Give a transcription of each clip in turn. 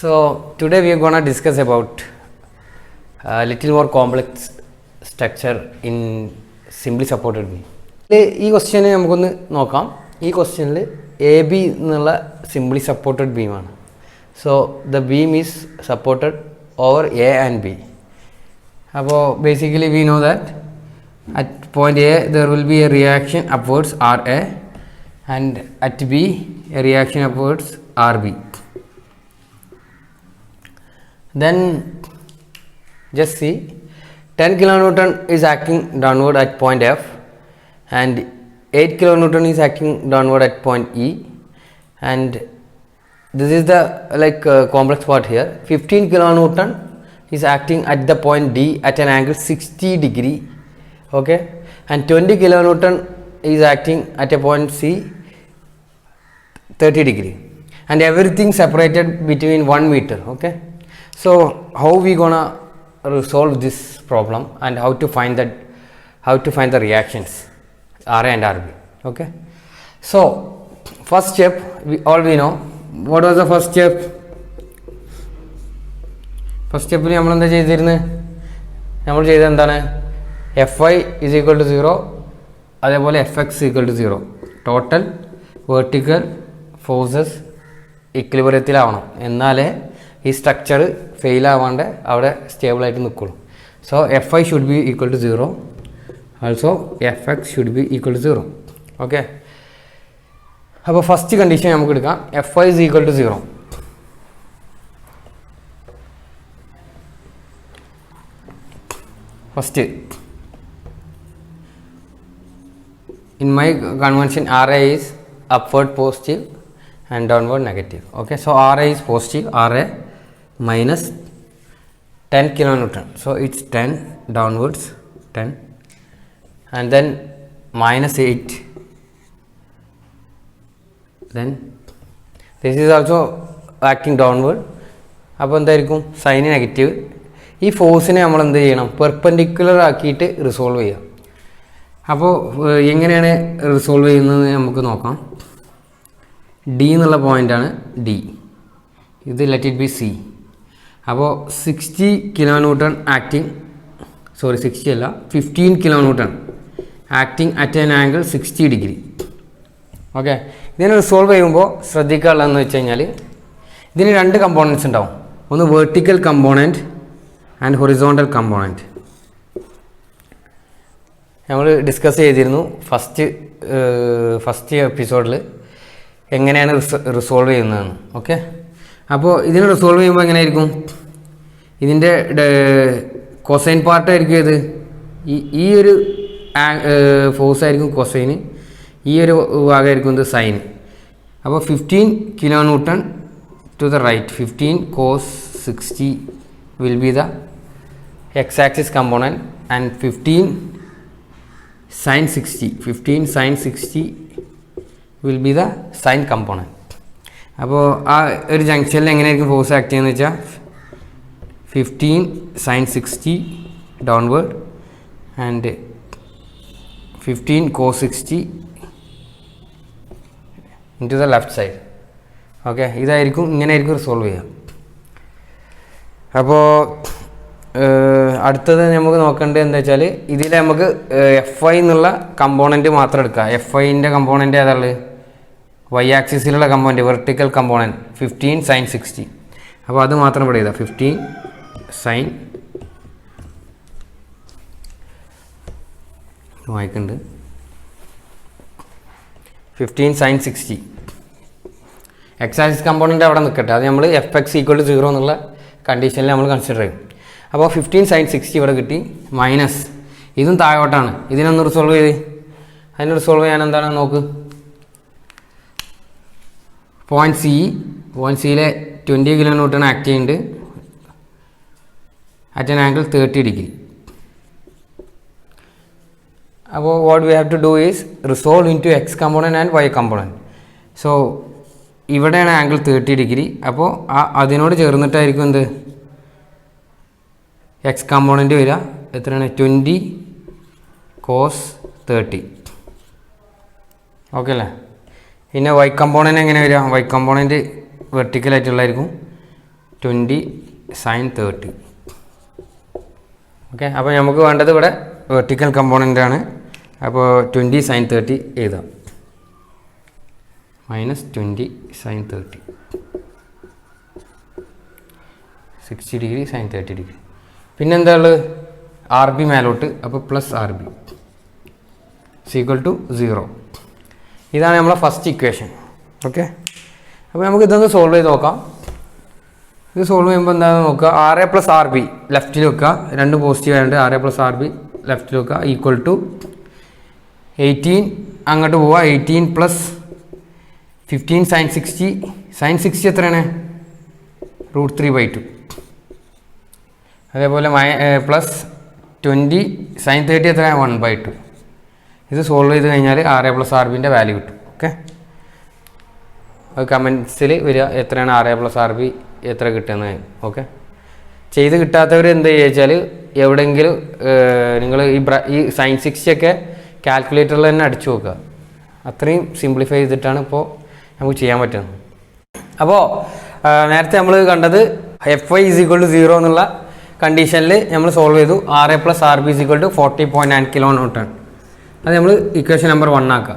So today we are going to discuss about a little more complex structure in simply supported beam. ഈ ക്വസ്റ്റ്യനെ നമുക്കൊന്ന് നോക്കാം. ഈ ക്വസ്റ്റ്യനിൽ A B എന്നുള്ള simply supported ബീമാണ്. So the beam is supported over A and B. അപ്പോൾ basically we know that at point A there will be a reaction upwards R A and at B a reaction upwards R B. Then just see 10 kilonewton is acting downward at point F and 8 kilonewton is acting downward at point E, and this is the complex part here. 15 kilonewton is acting at the point D at an angle 60 degree, okay, and 20 kilonewton is acting at a point C 30 degree, and everything separated between 1 meter, okay. So how we gonna resolve this problem and how to find the reactions RA and RB, okay. So first step, we know what was the first step. First step we നമ്മൾ എന്താ ചെയ്തിരുന്നത്? നമ്മൾ ചെയ്തത് എന്താണ്? Fy is equal to 0, അതേപോലെ Fx is equal to 0. Total vertical forces ഇക്വിലിബ്രിയത്തിലാവണം, എന്നാലേ ഈ സ്ട്രക്ചർ ഫെയിൽ ആവാണ്ട് അവിടെ സ്റ്റേബിളായിട്ട് നിൽക്കുള്ളൂ. So F I should be equal to 0, also F X should be equal to 0, okay. അപ്പോൾ ഫസ്റ്റ് കണ്ടീഷൻ നമുക്ക് എടുക്കാം. F I is equal to 0. First in my convention RA is upward positive and downward negative, okay. So RA is positive, RA minus 10 kilonewton, so it's 10 downwards, 10, and then minus 8, then this is also acting downward. അപ്പോൾ എന്തായിരിക്കും? Sign negative. ഈ ഫോഴ്സിനെ നമ്മൾ എന്ത് ചെയ്യണം? Perpendicular ആക്കിയിട്ട് resolve ചെയ്യാം. അപ്പോൾ എങ്ങനെയാണ് റിസോൾവ് ചെയ്യുന്നത് നമുക്ക് നോക്കാം. ഡി എന്നുള്ള പോയിൻ്റാണ് ഡി, ഇത് ലെറ്റ് ഇറ്റ് ബി സി. അപ്പോൾ 60 kilonewton ആക്ടിങ്, 60 അല്ല 15 kilonewton acting at an angle 60 degree, okay. ഇതിനെ റിസോൾവ് ചെയ്യുമ്പോൾ ശ്രദ്ധിക്കാനുള്ളതെന്ന് വെച്ച് കഴിഞ്ഞാൽ ഇതിന് രണ്ട് കമ്പോണൻസ് ഉണ്ടാവും. ഒന്ന് vertical component and horizontal component. നമ്മൾ ഡിസ്കസ് ചെയ്തിരുന്നു ഫസ്റ്റ് എപ്പിസോഡിൽ എങ്ങനെയാണ് റിസോൾവ് ചെയ്യുന്നതെന്ന്, ഓക്കെ. അപ്പോൾ ഇതിനെ റിസോൾവ് ചെയ്യുമ്പോൾ എങ്ങനെയായിരിക്കും? ഇതിൻ്റെ കൊസൈൻ പാർട്ടായിരിക്കും ഇത്, ഈ ഒരു ഫോഴ്സ് ആയിരിക്കും കൊസൈന്, ഈ ഒരു ഭാഗമായിരിക്കും ഇത് സൈൻ. അപ്പോൾ 15 kilonewton to the right, 15 cos 60 will be the X axis component and 15 sin 60 will be the sine component. അപ്പോൾ ആ ഒരു ജംഗ്ഷനിൽ എങ്ങനെയായിരിക്കും ഫോഴ്സ് ആക്ട് ചെയ്യുന്നത് വെച്ചാൽ 15 sin 60 downward and 15 cos 60 in to the left side, okay. ഇതായിരിക്കും, ഇങ്ങനെയായിരിക്കും റിസോൾവ് ചെയ്യുക. അപ്പോൾ അടുത്തത് നമുക്ക് നോക്കേണ്ടത് എന്താ വെച്ചാൽ ഇതിൽ നമുക്ക് എഫ് ഐ എന്നുള്ള കമ്പോണൻറ്റ് മാത്രം എടുക്കാം. എഫ് ഐൻ്റെ കമ്പോണൻറ്റ് ഏതാണ്? വൈ ആക്സിസിലുള്ള കമ്പോണൻറ്റ്, വെർട്ടിക്കൽ കമ്പോണൻറ്റ് 15 sin 60. അപ്പോൾ അത് മാത്രം ഇവിടെ ചെയ്താൽ 15 sin വായിക്കുന്നുണ്ട് 15 sin 60. എക്സ് ആക്സിസ് കമ്പോണൻറ്റ് അവിടെ നിൽക്കട്ടെ, അത് നമ്മൾ എഫ് എക്സ് ഈക്വൽ ടു 0 എന്നുള്ള കണ്ടീഷനിൽ നമ്മൾ കൺസിഡർ ചെയ്യും. അപ്പോൾ 15 sin 60 ഇവിടെ കിട്ടി, മൈനസ് ഇതും താഴോട്ടാണ്. ഇതിനൊന്ന് റിസോൾവ് ചെയ്ത്, അതിന് റിസോൾവ് ചെയ്യാൻ എന്താണ് നോക്ക്. പോയിൻറ്റ് സിയിലെ 20 kilonewton ആക്ട് ചെയ്യുന്നുണ്ട് അറ്റ് ആൻ ആംഗിൾ 30 ഡിഗ്രി. അപ്പോൾ what we have to do is resolve into X component and Y component. So ഇവിടെയാണ് ആംഗിൾ 30 ഡിഗ്രി. അപ്പോൾ അതിനോട് ചേർന്നിട്ടായിരിക്കും എന്ത് എക്സ് കമ്പോണൻറ്റ് വരിക. എത്രയാണ്? 20 cos 30, ഓക്കെ അല്ലേ. പിന്നെ വൈ കമ്പോണൻറ്റ് എങ്ങനെ വരിക? വൈ കമ്പോണൻറ്റ് വെർട്ടിക്കലായിട്ടുള്ളതായിരിക്കും. 20 sin 30. ഓക്കെ, അപ്പോൾ നമുക്ക് വേണ്ടത് ഇവിടെ വെർട്ടിക്കൽ കമ്പോണൻ്റ് ആണ്. അപ്പോൾ 20 sin 30 എഴുതാം. -20 sin 30, 60 ഡിഗ്രി sin 30 ഡിഗ്രി. പിന്നെന്താ ഉള്ളത്? ആർ ബി മേലോട്ട്, അപ്പോൾ പ്ലസ് ആർ ബി =0. ഇതാണ് നമ്മളെ ഫസ്റ്റ് ഇക്വേഷൻ. ഓക്കെ, അപ്പോൾ നമുക്ക് ഇതൊന്ന് സോൾവ് ചെയ്ത് നോക്കാം. ഇത് സോൾവ് ചെയ്യുമ്പോൾ എന്താണെന്ന് നോക്കുക. RA + RB ലെഫ്റ്റിൽ വെക്കുക, രണ്ട് പോസിറ്റീവ് ആയതുകൊണ്ട് RA + RB ലെഫ്റ്റിൽ വെക്കുക, =18 അങ്ങോട്ട് പോവുക. 18 + 15 sin 60. sin 60 എത്രയാണ്? √3/2. അതേപോലെ +20 sin 30 എത്രയാണ്? 1/2. ഇത് സോൾവ് ചെയ്ത് കഴിഞ്ഞാൽ RA + RBൻ്റെ വാല്യൂ കിട്ടും. ഓക്കെ, അത് കമൻസിൽ വരിക എത്രയാണ് RA + RB എത്ര കിട്ടുന്നത്. ഓക്കെ, ചെയ്ത് കിട്ടാത്തവർ എന്ത് ചെയ്യുക വെച്ചാൽ എവിടെയെങ്കിലും നിങ്ങൾ ഈ sin 60 ഒക്കെ കാൽക്കുലേറ്ററിൽ തന്നെ അടിച്ചു നോക്കുക. അത്രയും സിംപ്ലിഫൈ ചെയ്തിട്ടാണ് ഇപ്പോൾ നമുക്ക് ചെയ്യാൻ പറ്റുന്നത്. അപ്പോൾ നേരത്തെ നമ്മൾ കണ്ടത് Fy = 0 എന്നുള്ള കണ്ടീഷനിൽ നമ്മൾ സോൾവ് ചെയ്തു. RA + RB = 40.9 kN. അത് നമ്മൾ ഇക്വേഷൻ നമ്പർ 1 ആക്കുക.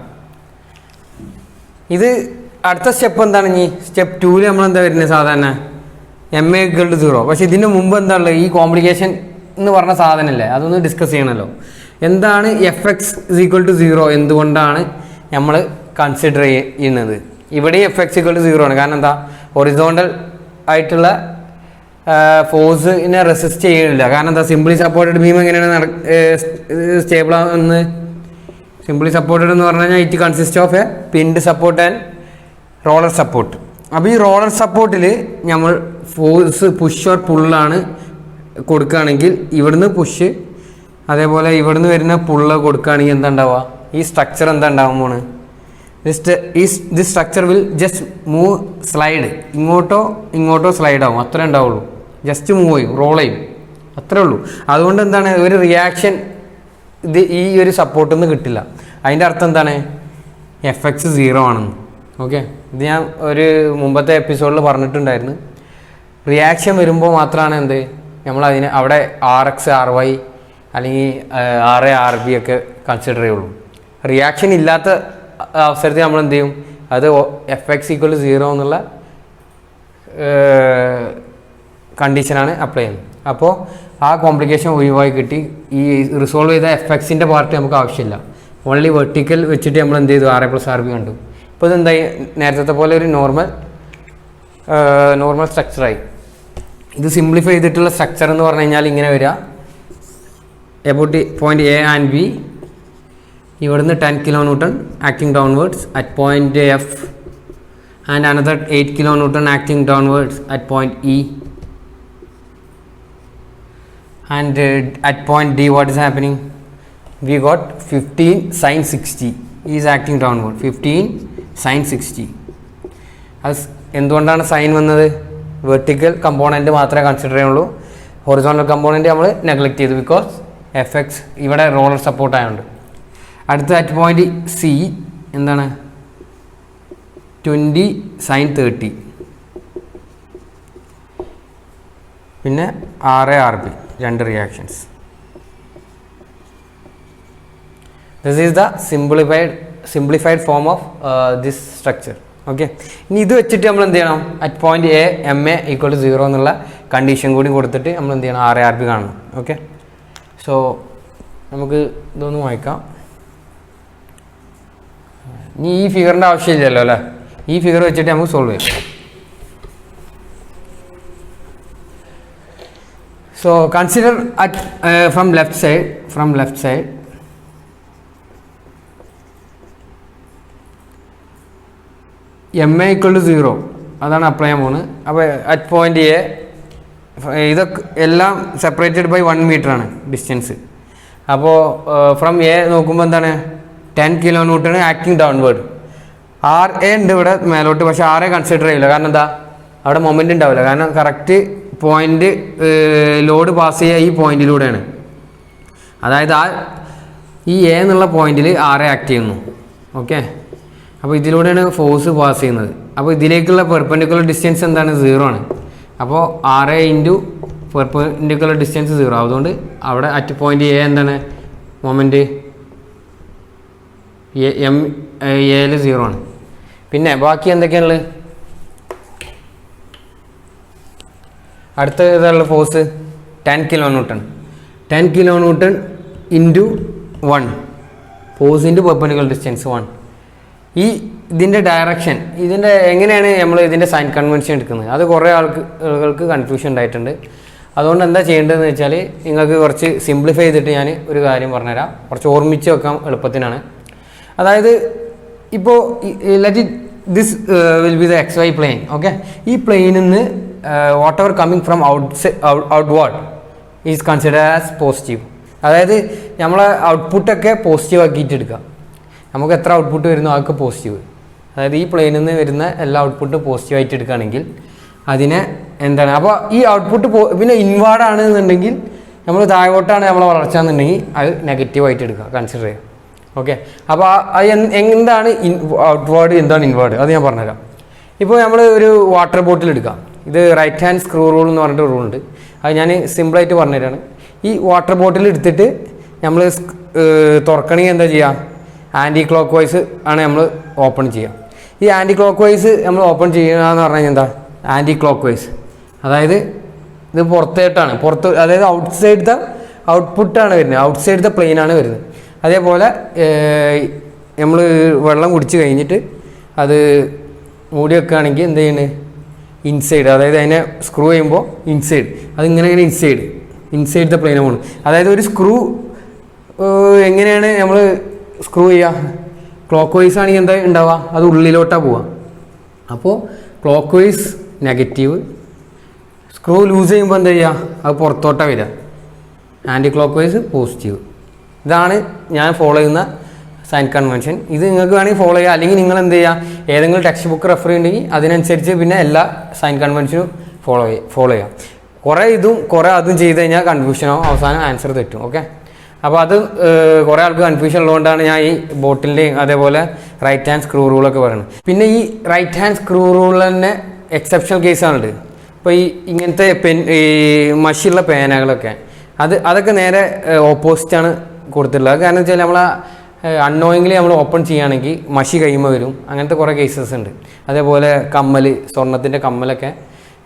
ഇത് അടുത്ത സ്റ്റെപ്പ് എന്താണ്? ഇനി സ്റ്റെപ്പ് 2ൽ നമ്മൾ എന്താ വരുന്നത്? സാധാരണ MA = 0. പക്ഷേ ഇതിന് മുമ്പ് എന്താ ഉള്ളത്? ഈ കോംപ്ലിക്കേഷൻ എന്ന് പറഞ്ഞ സാധനമല്ലേ, അതൊന്ന് ഡിസ്കസ് ചെയ്യണമല്ലോ. എന്താണ് Fx = 0? എന്തുകൊണ്ടാണ് നമ്മൾ കൺസിഡർ ചെയ്യുന്നത്? ഇവിടെ Fx = 0 ആണ്. കാരണം എന്താ? ഹൊറിസോണ്ടൽ ആയിട്ടുള്ള ഫോഴ്സിനെ റെസിസ്റ്റ് ചെയ്യുന്നില്ല. കാരണം എന്താ? സിംപ്ലി സപ്പോർട്ടഡ് ബീം എങ്ങനെയാണ് സ്റ്റേബിൾ ആവുന്നത്? സിംപ്ലി സപ്പോർട്ടഡ് എന്ന് പറഞ്ഞു കഴിഞ്ഞാൽ it consist of A pinned support and roller support. അപ്പോൾ ഈ റോളർ സപ്പോർട്ടിൽ നമ്മൾ ഫോഴ്സ് പുഷ് ഓർ പുള്ളാണ് കൊടുക്കുകയാണെങ്കിൽ ഇവിടുന്ന് പുഷ്, അതേപോലെ ഇവിടുന്ന് വരുന്ന പുള്ള് കൊടുക്കുകയാണെങ്കിൽ എന്താ ഉണ്ടാവുക? ഈ സ്ട്രക്ചർ എന്താ ഉണ്ടാവാൻ പോണ്? This structure will just move, slide, ഇങ്ങോട്ടോ സ്ലൈഡ് ആവും. അത്രേ ഉണ്ടാവുള്ളൂ. ജസ്റ്റ് മൂവ് ചെയ്യും, റോൾ ചെയ്യും, അത്രേ ഉള്ളൂ. അതുകൊണ്ട് എന്താണ്? ഒരു റിയാക്ഷൻ ഇത് ഈ ഒരു സപ്പോർട്ടിൽ നിന്ന് കിട്ടില്ല. അതിൻ്റെ അർത്ഥം എന്താണ്? Fx 0 ആണെന്ന്. ഓക്കെ, ഇത് ഞാൻ ഒരു മുമ്പത്തെ എപ്പിസോഡിൽ പറഞ്ഞിട്ടുണ്ടായിരുന്നു. റിയാക്ഷൻ വരുമ്പോൾ മാത്രമാണ് എന്ത് നമ്മൾ അവിടെ RX RY അല്ലെങ്കിൽ RA RB ഒക്കെ കൺസിഡർ ചെയ്യുള്ളൂ. റിയാക്ഷൻ ഇല്ലാത്ത അവസരത്തിൽ നമ്മൾ എന്ത് ചെയ്യും? അത് Fx = 0 എന്നുള്ള കണ്ടീഷനാണ് അപ്ലൈ ചെയ്യുന്നത്. അപ്പോൾ ആ കോംപ്ലിക്കേഷൻ ഒഴിവായി കിട്ടി. ഈ റിസോൾവ് ചെയ്ത Fxൻ്റെ പാർട്ട് നമുക്ക് ആവശ്യമില്ല. ഓൺലി വെർട്ടിക്കൽ വെച്ചിട്ട് നമ്മൾ എന്ത് ചെയ്തു? RA + RB കണ്ടു. ഇപ്പോൾ ഇതെന്തായി? നേരത്തെ പോലെ ഒരു നോർമൽ സ്ട്രക്ചറായി. ഇത് സിംപ്ലിഫൈ ചെയ്തിട്ടുള്ള സ്ട്രക്ചർ എന്ന് പറഞ്ഞു കഴിഞ്ഞാൽ ഇങ്ങനെ വരിക. About point A and B, ഇവിടുന്ന് 10 kN acting downwards at point F and another 8 kN acting downwards at point E. And at point D, what is happening? We got 15 sin 60 is acting downward. 15 sin 60. അത് എന്തുകൊണ്ടാണ് sign വന്നത്? Vertical component മാത്രമേ consider ചെയ്യുള്ളൂ. Horizontal component നമ്മൾ neglect ചെയ്തു. Because Fx ഇവിടെ roller support ആയതുകൊണ്ട്. അടുത്ത അറ്റ് പോയിന്റ് C എന്താണ്? 20 sin 30. പിന്നെ RA RB രണ്ട് reactions. This is the simplified form of this structure. Okay, ഇനി ഇത് വെച്ചിട്ട് നമ്മൾ എന്ത് ചെയ്യണം? അറ്റ് പോയിന്റ് A MA = 0 എന്നുള്ള കണ്ടീഷൻ കൂടി കൊടുത്തിട്ട് നമ്മൾ എന്ത് ചെയ്യണം? RA RB കാണണം. ഓക്കെ, സോ നമുക്ക് ഇതൊന്ന് വായിക്കാം. ഇനി ഈ ഫിഗറിൻ്റെ ആവശ്യമില്ലല്ലോ അല്ലേ? ഈ ഫിഗർ വെച്ചിട്ട് നമുക്ക് സോൾവ് ചെയ്യാം. So consider at from left side MA = 0 അതാണ് അപ്ലൈ ചെയ്യാൻ പോകുന്നത്. അപ്പോൾ അറ്റ് പോയിന്റ് A ഇതൊക്കെ എല്ലാം സെപ്പറേറ്റഡ് ബൈ 1 മീറ്റർ ആണ് ഡിസ്റ്റൻസ്. അപ്പോൾ ഫ്രം A നോക്കുമ്പോൾ എന്താണ്? 10 kN ആക്ടിങ് ഡൗൺവേർഡ്. RA ഉണ്ട് ഇവിടെ മേലോട്ട്, പക്ഷേ RA കൺസിഡർ ചെയ്യില്ല. കാരണം എന്താ? അവിടെ മൊമെൻ്റ് ഉണ്ടാവില്ല. കാരണം കറക്റ്റ് പോയിന്റ് ലോഡ് പാസ് ചെയ്യുക ഈ പോയിന്റിലൂടെയാണ്. അതായത് ഈ A എന്നുള്ള പോയിന്റിൽ RA ആക്ട് ചെയ്യുന്നു. ഓക്കെ, അപ്പോൾ ഇതിലൂടെയാണ് ഫോഴ്സ് പാസ് ചെയ്യുന്നത്. അപ്പോൾ ഇതിലേക്കുള്ള പെർപെൻഡിക്കുലർ ഡിസ്റ്റൻസ് എന്താണ്? 0 ആണ്. അപ്പോൾ 6 ഇൻറ്റു പെർപെൻഡിക്കുലർ ഡിസ്റ്റൻസ് 0. അതുകൊണ്ട് അവിടെ അറ്റ് പോയിന്റ് എ എന്താണ് മൊമെൻറ്റ് എം എയിൽ 0 ആണ്. പിന്നെ ബാക്കി എന്തൊക്കെയാണുള്ളത്? അടുത്ത ഏതാണുള്ള force 10 kilo newton. 10 kilo newton into 1 force into perpendicular distance 1. ഈ ഇതിൻ്റെ ഡയറക്ഷൻ ഇതിൻ്റെ എങ്ങനെയാണ് നമ്മൾ ഇതിൻ്റെ സൈൻ കൺവെൻഷൻ എടുക്കുന്നത്? അത് കുറേ ആളുകൾക്ക് കൺഫ്യൂഷൻ ഉണ്ടായിട്ടുണ്ട്. അതുകൊണ്ട് എന്താ ചെയ്യേണ്ടതെന്ന് വെച്ചാൽ നിങ്ങൾക്ക് കുറച്ച് സിംപ്ലിഫൈ ചെയ്തിട്ട് ഞാൻ ഒരു കാര്യം പറഞ്ഞുതരാം. കുറച്ച് ഓർമ്മിച്ച് വെക്കാൻ എളുപ്പത്തിനാണ്. അതായത് ഇപ്പോൾ this will be the XY plane. Okay, ഈ പ്ലെയിനിൽ നിന്ന് whatever coming from outward is consider as positive. അതായത് നമ്മളെ ഔട്ട്പുട്ടൊക്കെ പോസിറ്റീവ് ആക്കിയിട്ട് എടുക്കുക. നമുക്ക് എത്ര ഔട്ട്പുട്ട് വരുന്നോ അതൊക്കെ പോസിറ്റീവ്. അതായത് ഈ പ്ലെയിനിൽ നിന്ന് വരുന്ന എല്ലാ ഔട്ട്പുട്ടും പോസിറ്റീവായിട്ട് എടുക്കുകയാണെങ്കിൽ അതിനെ എന്താണ്, അപ്പോൾ ഈ ഔട്ട്പുട്ട് പിന്നെ ഇൻവേർഡ് ആണെന്നുണ്ടെങ്കിൽ നമ്മൾ താഴോട്ടാണ് നമ്മളെ വളർച്ച എന്നുണ്ടെങ്കിൽ അത് നെഗറ്റീവായിട്ട് എടുക്കുക, കൺസിഡർ ചെയ്യുക. ഓക്കെ, അപ്പോൾ അത് എന്താണ് ഔട്ട്വേർഡ്, എന്താണ് ഇൻവേർഡ്, അത് ഞാൻ പറഞ്ഞുതരാം. ഇപ്പോൾ നമ്മൾ ഒരു വാട്ടർ ബോട്ടിൽ എടുക്കാം. ഇത് റൈറ്റ് ഹാൻഡ് സ്ക്രൂ റൂൾ എന്ന് പറഞ്ഞിട്ട് റൂൾ ഉണ്ട്. അത് ഞാൻ സിമ്പിളായിട്ട് പറഞ്ഞുതരാണ്. ഈ വാട്ടർ ബോട്ടിൽ എടുത്തിട്ട് നമ്മൾ തുറക്കണമെങ്കിൽ എന്താ ചെയ്യുക? ആൻറ്റി ക്ലോക്ക് വൈസ് ആണ് നമ്മൾ ഓപ്പൺ ചെയ്യുക. ഈ ആൻറ്റി ക്ലോക്ക് വൈസ് നമ്മൾ ഓപ്പൺ ചെയ്യുക എന്ന് പറഞ്ഞു കഴിഞ്ഞാൽ എന്താ? Anticlockwise. അതായത് ഇത് പുറത്തേട്ടാണ്, അതായത് ഔട്ട്സൈഡത്തെ ഔട്ട്പുട്ടാണ് വരുന്നത്, ഔട്ട്സൈഡത്തെ പ്ലെയിനാണ് വരുന്നത്. അതേപോലെ നമ്മൾ വെള്ളം കുടിച്ച് കഴിഞ്ഞിട്ട് അത് മൂടി വെക്കുകയാണെങ്കിൽ എന്ത് ചെയ്യുന്നത്? ഇൻസൈഡ്, അതായത് അതിനെ സ്ക്രൂ ചെയ്യുമ്പോൾ ഇൻസൈഡ്, അതിങ്ങനെ ഇൻസൈഡ് ദ പ്ലെയിൻ പോകണം. അതായത് ഒരു സ്ക്രൂ എങ്ങനെയാണ് നമ്മൾ സ്ക്രൂ ചെയ്യുക? ക്ലോക്ക് വൈസ് ആണെങ്കിൽ എന്താ ഉണ്ടാവുക? അത് ഉള്ളിലോട്ടാണ് പോവുക. അപ്പോൾ clockwise negative, screw loose ചെയ്യുമ്പോൾ എന്താ ചെയ്യുക? അത് പുറത്തോട്ടാണ് വരിക. Anticlockwise positive. ഇതാണ് ഞാൻ ഫോളോ ചെയ്യുന്ന സൈൻ കൺവെൻഷൻ. ഇത് നിങ്ങൾക്ക് വേണമെങ്കിൽ ഫോളോ ചെയ്യുക. അല്ലെങ്കിൽ നിങ്ങൾ എന്ത് ചെയ്യുക? ഏതെങ്കിലും ടെക്സ്റ്റ് ബുക്ക് റെഫർ ചെയ്യുന്നുണ്ടെങ്കിൽ അതിനനുസരിച്ച് പിന്നെ എല്ലാ സൈൻ കൺവെൻഷനും ഫോളോ ചെയ്യുക. കുറേ ഇതും കുറേ അതും ചെയ്ത് കഴിഞ്ഞാൽ കൺഫ്യൂഷനാവും, അവസാനം ആൻസർ തെറ്റും. ഓക്കെ, അപ്പോൾ അത് കുറേ ആൾക്ക് കൺഫ്യൂഷൻ ഉള്ളതുകൊണ്ടാണ് ഞാൻ ഈ ബോട്ടിൻ്റെയും അതേപോലെ റൈറ്റ് ഹാൻഡ് സ്ക്രൂ റൂളൊക്കെ പറയുന്നത്. പിന്നെ ഈ റൈറ്റ് ഹാൻഡ് സ്ക്രൂ റൂൾ തന്നെ എക്സെപ്ഷണൽ കേസാണുണ്ട്. ഇപ്പോൾ ഈ ഇങ്ങനത്തെ ഈ മഷിയുള്ള പേനകളൊക്കെ അതൊക്കെ നേരെ ഓപ്പോസിറ്റാണ് കൊടുത്തിട്ടുള്ളത്. കാരണം വെച്ചാൽ നമ്മൾ അൺനോയിങ്ലി നമ്മൾ ഓപ്പൺ ചെയ്യുകയാണെങ്കിൽ മഷി കഴിയുമ്പോൾ വരും. അങ്ങനത്തെ കുറേ കേസസ് ഉണ്ട്. അതേപോലെ കമ്മൽ, സ്വർണ്ണത്തിൻ്റെ കമ്മലൊക്കെ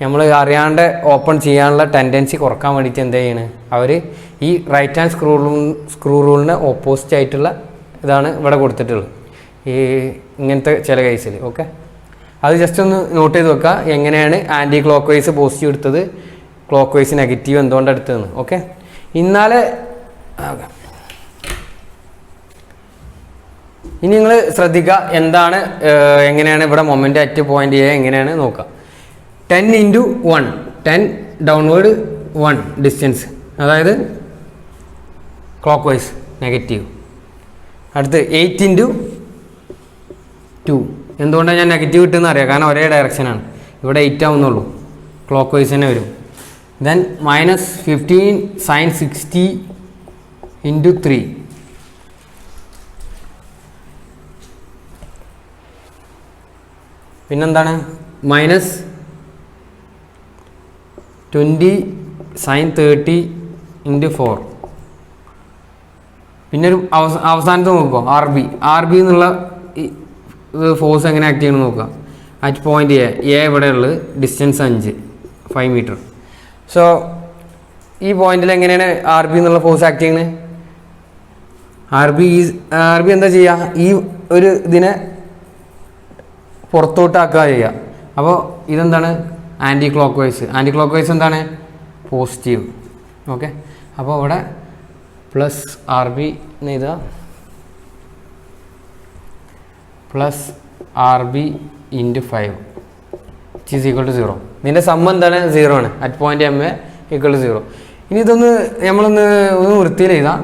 നമ്മൾ അറിയാണ്ട് ഓപ്പൺ ചെയ്യാനുള്ള ടെൻഡൻസി കുറക്കാൻ വേണ്ടിയിട്ട് എന്ത് ചെയ്യണ്? അവർ ഈ റൈറ്റ് ഹാൻഡ് സ്ക്രൂ റൂളിന് ഓപ്പോസിറ്റ് ആയിട്ടുള്ള ഇതാണ് ഇവിടെ കൊടുത്തിട്ടുള്ളത് ഈ ഇങ്ങനത്തെ ചില കേസിൽ. ഓക്കെ, അത് ജസ്റ്റ് ഒന്ന് നോട്ട് ചെയ്ത് വെക്കുക. എങ്ങനെയാണ് ആൻറ്റി ക്ലോക്ക് വൈസ് പോസിറ്റീവ് എടുത്തത്, ക്ലോക്ക് വൈസ് നെഗറ്റീവ് എന്തുകൊണ്ടാണ് എടുത്തതെന്ന്. ഓക്കെ, ഇന്നാലെ ഇനി നിങ്ങൾ ശ്രദ്ധിക്കുക എന്താണ് എങ്ങനെയാണ് ഇവിടെ മൊമെൻ്റ് അറ്റ് പോയിന്റ് എ എങ്ങനെയാണ് നോക്കുക. 10 ഇൻറ്റു 1 10 ഡൗൺവേർഡ് 1 ഡിസ്റ്റൻസ്, അതായത് ക്ലോക്ക് വൈസ് നെഗറ്റീവ്. അടുത്ത് 8 ഇൻറ്റു 2. എന്തുകൊണ്ടാണ് ഞാൻ നെഗറ്റീവ് കിട്ടുമെന്ന് അറിയാം, കാരണം ഒരേ ഡയറക്ഷനാണ്. ഇവിടെ 8 ആവുന്നുള്ളൂ, ക്ലോക്ക് വൈസ് തന്നെ വരും. Then -15 sin 60 into 3. പിന്നെന്താണ്? -20 sin 30 ഇൻറ്റു 4. പിന്നെ ഒരു അവസാനത്തെ നോക്കുക, ആർ ബി എന്നുള്ള ഫോഴ്സ് എങ്ങനെ ആക്ട് ചെയ്യണമെന്ന് നോക്കുക. അറ്റ് പോയിന്റ് എ ഇവിടെ ഉള്ളത് ഡിസ്റ്റൻസ് 5 മീറ്റർ. സോ ഈ പോയിന്റിൽ എങ്ങനെയാണ് ആർ ബി എന്നുള്ള ഫോഴ്സ് ആക്ട് ചെയ്യുന്നത്? ആർ ബി എന്താ ചെയ്യുക? ഈ ഒരു ഇതിനെ പുറത്തോട്ടാക്കുക ചെയ്യുക. അപ്പോൾ ഇതെന്താണ്? Anticlockwise. Anticlockwise എന്താണ്? പോസിറ്റീവ്. ഓക്കെ, അപ്പോൾ ഇവിടെ പ്ലസ് ആർ ബി എന്ന് എഴുതുക, plus R B into 5 which is equal to 0. ഇതിൻ്റെ സമ്മ് എന്താണ്? 0 ആണ്. At point M A equal to 0. ഇനി ഇതൊന്ന് നമ്മളൊന്ന് വൃത്തിയിൽ എഴുതാം.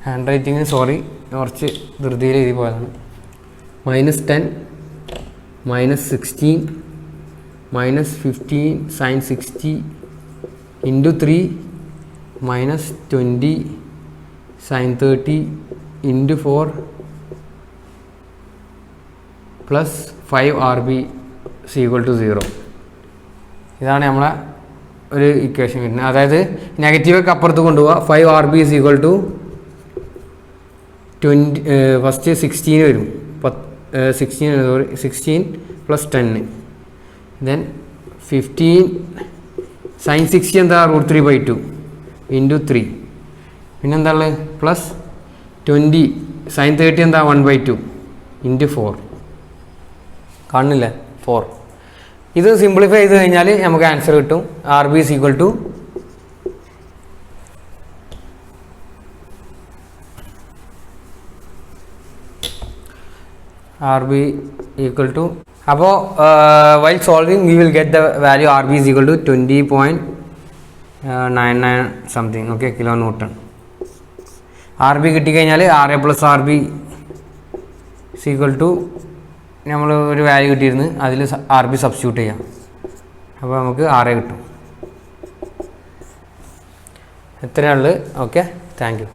ഹാൻഡ് റൈറ്റിങ്ങിന് സോറി, കുറച്ച് ധൃതിയിൽ എഴുതി പോയതാണ്. -10 -16 -15 sin 60 into 3 -20 sin 30 into 4 plus 5 R B equal to 0. ഇതാണ് നമ്മളെ ഒരു ഇക്വേഷൻ വരുന്നത്. അതായത് നെഗറ്റീവൊക്കെ അപ്പുറത്ത് കൊണ്ടുപോവുക. 5 RB is equal to 20 first 16 വരും. 16 പ്ലസ് 10 ദെൻ 15 sin 60 എന്താ √3/2 ഇൻറ്റു 3 പിന്നെന്താ ഉള്ളത് പ്ലസ് 20 sin 30 എന്താ 1/2 ഇൻറ്റു 4 കാണുന്നില്ലേ 4. ഇത് സിംപ്ലിഫൈ ചെയ്ത് കഴിഞ്ഞാൽ നമുക്ക് ആൻസർ കിട്ടും. RB ഈസ് ഈക്വൽ ടു അപ്പോൾ while solving we will get the value RB is equal to 20.99 something okay kilo newton. RB കിട്ടിക്കഴിഞ്ഞാൽ RA + RB is equal to നമ്മൾ ഒരു വാല്യൂ കിട്ടിയിരുന്നു, അതിൽ RB സബ്സ്റ്റിറ്റ്യൂട്ട് ചെയ്യാം. അപ്പോൾ നമുക്ക് RA കിട്ടും. എത്രയാണുള്ളത്? Okay, thank U.